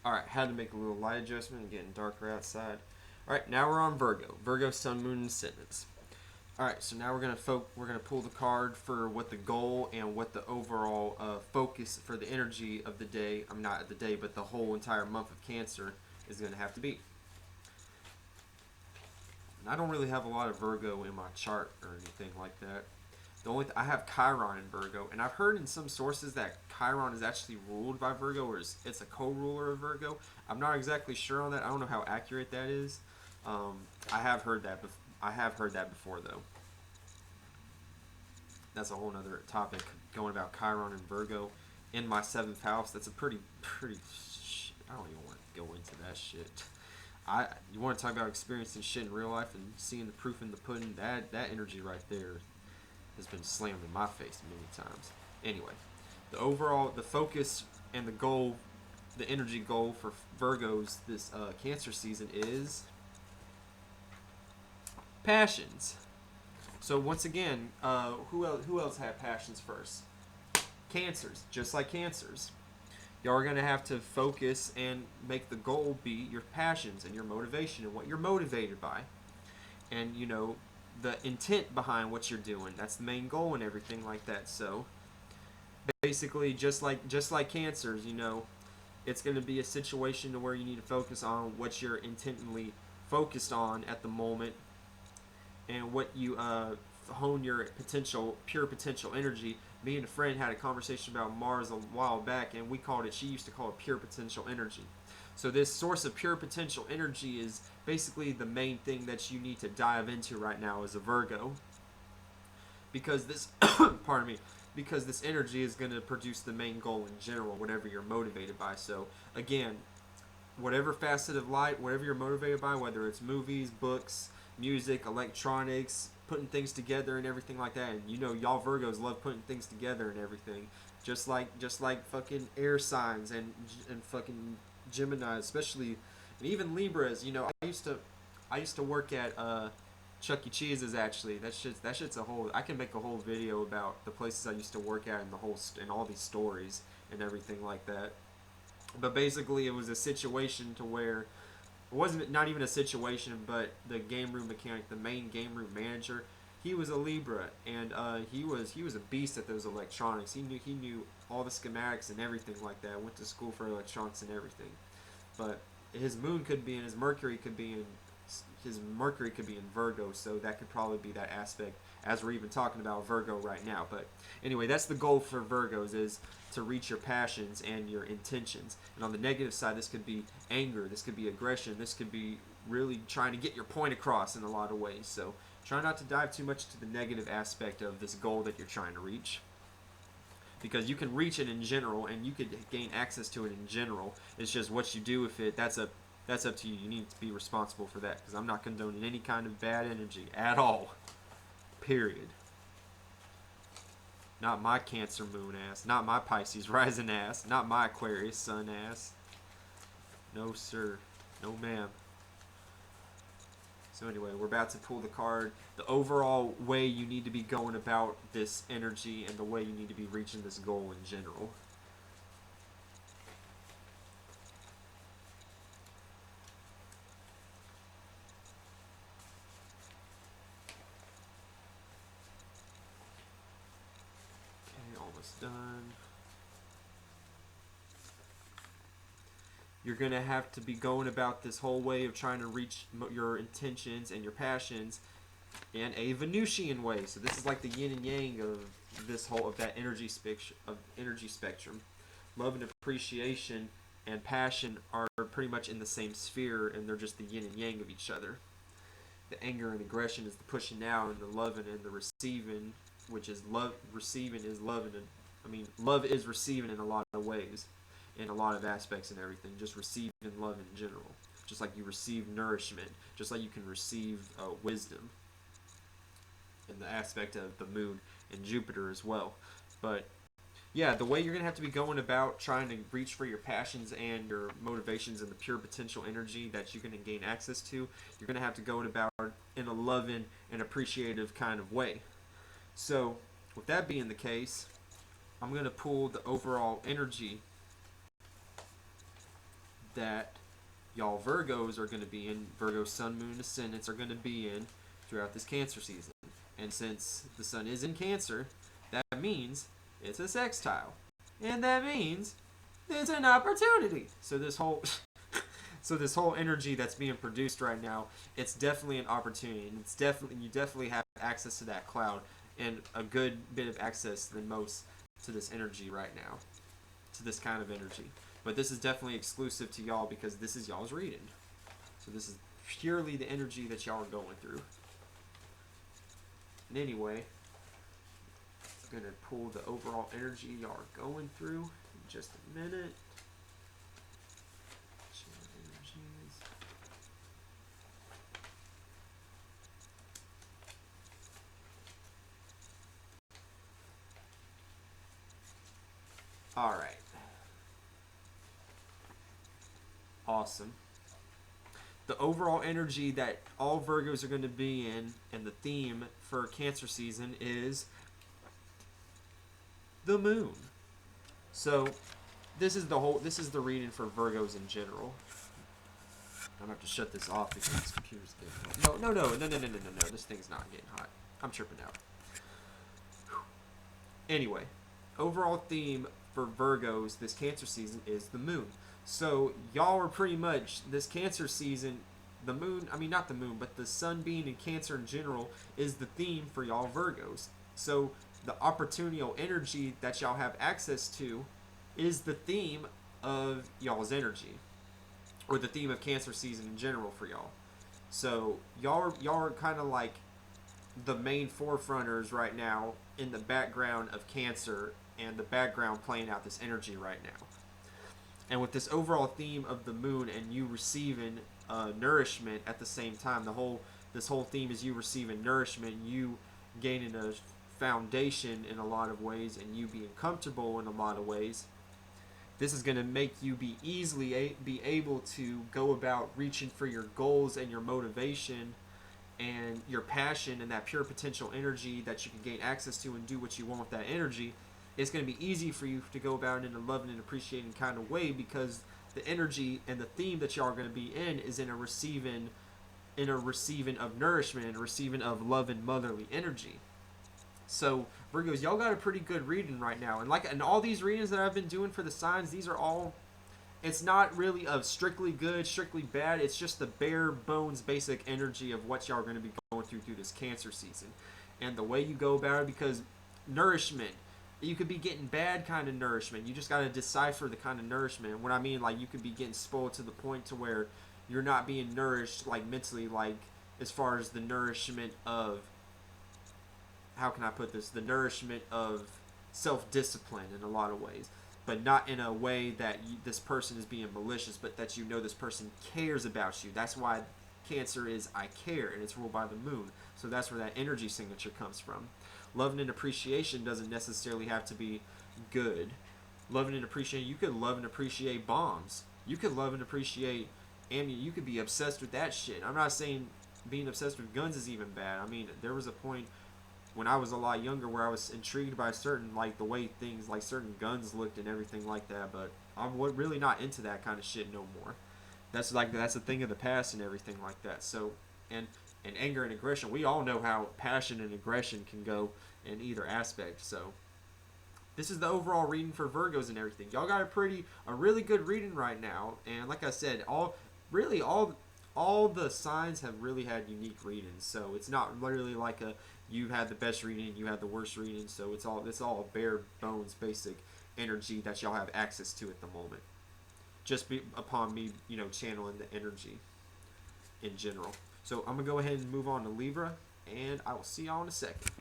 Alright, had to make a little light adjustment, getting darker outside. Alright, now we're on Virgo. Virgo, Sun, Moon, and Ascendants. Alright, so now we're gonna pull the card for what the goal and what the overall focus for the energy of the day, I'm not the day, but the whole entire month of Cancer is gonna have to be. And I don't really have a lot of Virgo in my chart or anything like that. I have Chiron in Virgo, and I've heard in some sources that Chiron is actually ruled by Virgo, or it's a co-ruler of Virgo. I'm not exactly sure on that. I don't know how accurate that is. I have heard that. I have heard that before, though. That's a whole other topic. Going about Chiron and Virgo in my seventh house. That's a pretty. I don't even want to go into that shit. You want to talk about experiencing shit in real life and seeing the proof in the pudding? That energy right there has been slammed in my face many times. Anyway, the focus and the goal, the energy goal for Virgos this Cancer season is passions. So once again, who else had passions first? Cancers, just like Cancers. Y'all are gonna have to focus and make the goal be your passions and your motivation and what you're motivated by, and the intent behind what you're doing. That's the main goal and everything like that. So basically, just like Cancers, it's going to be a situation to where you need to focus on what you're intently focused on at the moment, and what you hone your pure potential energy. Me and a friend had a conversation about Mars a while back, and she used to call it pure potential energy. So this source of pure potential energy is basically the main thing that you need to dive into right now as a Virgo, because this pardon me, because this energy is going to produce the main goal in general, whatever you're motivated by. So again, whatever facet of light, whatever you're motivated by, whether it's movies, books, music, electronics, putting things together and everything like that. And y'all Virgos love putting things together and everything, just like fucking air signs and fucking Gemini, especially, and even Libras. I used to work at Chuck E. Cheese's. Actually, that shit's a whole. I can make a whole video about the places I used to work at and and all these stories and everything like that. But basically, it was a situation to where it wasn't, not even a situation, but the game room mechanic, the main game room manager, he was a Libra, and he was a beast at those electronics. He knew all the schematics and everything like that. Went to school for electronics and everything. But his moon could be in his Mercury could be in Virgo, so that could probably be that aspect, as we're even talking about Virgo right now. But anyway, that's the goal for Virgos, is to reach your passions and your intentions. And on the negative side, this could be anger, this could be aggression, this could be really trying to get your point across in a lot of ways. So try not to dive too much to the negative aspect of this goal that you're trying to reach, because you can reach it in general and you could gain access to it in general. It's just what you do with it. That's up to you. You need to be responsible for that, because I'm not condoning any kind of bad energy at all. Period. Not my Cancer moon ass. Not my Pisces rising ass. Not my Aquarius sun ass. No, sir. No, ma'am. So anyway, we're about to pull the card. The overall way you need to be going about this energy and the way you need to be reaching this goal in general. Okay, almost done. You're going to have to be going about this whole way of trying to reach your intentions and your passions in a Venusian way. So this is like the yin and yang of that energy spectrum. Love and appreciation and passion are pretty much in the same sphere, and they're just the yin and yang of each other. The anger and aggression is the pushing out, and the loving and the receiving, which is love. Receiving is loving, and love is receiving in a lot of ways, in a lot of aspects and everything. Just receive and love in general. Just like you receive nourishment, just like you can receive wisdom in the aspect of the moon and Jupiter as well. But yeah, the way you're going to have to be going about trying to reach for your passions and your motivations and the pure potential energy that you can gain access to, you're going to have to go about in a loving and appreciative kind of way. So, with that being the case, I'm going to pull the overall energy that y'all Virgos are going to be in. Virgo Sun, Moon, Ascendants are going to be in throughout this Cancer season. And since the Sun is in Cancer, that means it's a sextile. And that means it's an opportunity. So this whole energy that's being produced right now, it's definitely an opportunity, and you definitely have access to that cloud, and a good bit of access than most to this energy right now, to this kind of energy. But this is definitely exclusive to y'all because this is y'all's reading. So this is purely the energy that y'all are going through. And anyway, I'm gonna pull the overall energy y'all are going through in just a minute. All right. Awesome. The overall energy that all Virgos are going to be in, and the theme for Cancer season is the moon. So this is the reading for Virgos in general. I'm gonna have to shut this off because this computer's getting hot. No. This thing's not getting hot. I'm tripping out. Anyway, overall theme for Virgos this Cancer season is the moon. So y'all are pretty much this Cancer season, the moon, not the moon, but the sun being in Cancer in general is the theme for y'all Virgos. So the opportunial energy that y'all have access to is the theme of y'all's energy, or the theme of Cancer season in general for y'all. So y'all are kind of like the main forefronters right now in the background of Cancer, and the background playing out this energy right now. And with this overall theme of the moon and you receiving nourishment at the same time, this whole theme is you receiving nourishment, you gaining a foundation in a lot of ways, and you being comfortable in a lot of ways. This is going to make you be able to go about reaching for your goals and your motivation and your passion and that pure potential energy that you can gain access to and do what you want with that energy. It's going to be easy for you to go about it in a loving and appreciating kind of way, because the energy and the theme that y'all are going to be in is in a receiving of nourishment and a receiving of love and motherly energy. So Virgos, y'all got a pretty good reading right now, and all these readings that I've been doing for the signs, these are all, it's not really of strictly good, strictly bad. It's just the bare bones basic energy of what y'all are going to be going through this Cancer season, and the way you go about it. Because nourishment, you could be getting bad kind of nourishment. You just got to decipher the kind of nourishment. What I mean, like, you could be getting spoiled to the point to where you're not being nourished, like, mentally, like, as far as the nourishment of, how can I put this? The nourishment of self-discipline in a lot of ways. But not in a way that this person is being malicious, but that you know this person cares about you. That's why Cancer is I care, and it's ruled by the moon. So that's where that energy signature comes from. Loving and appreciation doesn't necessarily have to be good. Loving and appreciating, you could love and appreciate bombs. You could love and appreciate ammunition. You could be obsessed with that shit. I'm not saying being obsessed with guns is even bad. There was a point when I was a lot younger where I was intrigued by certain, like, the way things, like, certain guns looked and everything like that, but I'm really not into that kind of shit no more. That's a thing of the past and everything like that. So, and anger and aggression, we all know how passion and aggression can go in either aspect. So this is the overall reading for Virgos and everything. Y'all got a really good reading right now, and like I said, all the signs have really had unique readings. So it's not literally like you had the best reading, you had the worst reading. So it's all bare bones basic energy that y'all have access to at the moment, just upon me channeling the energy in general. So I'm gonna go ahead and move on to Libra, and I will see y'all in a second.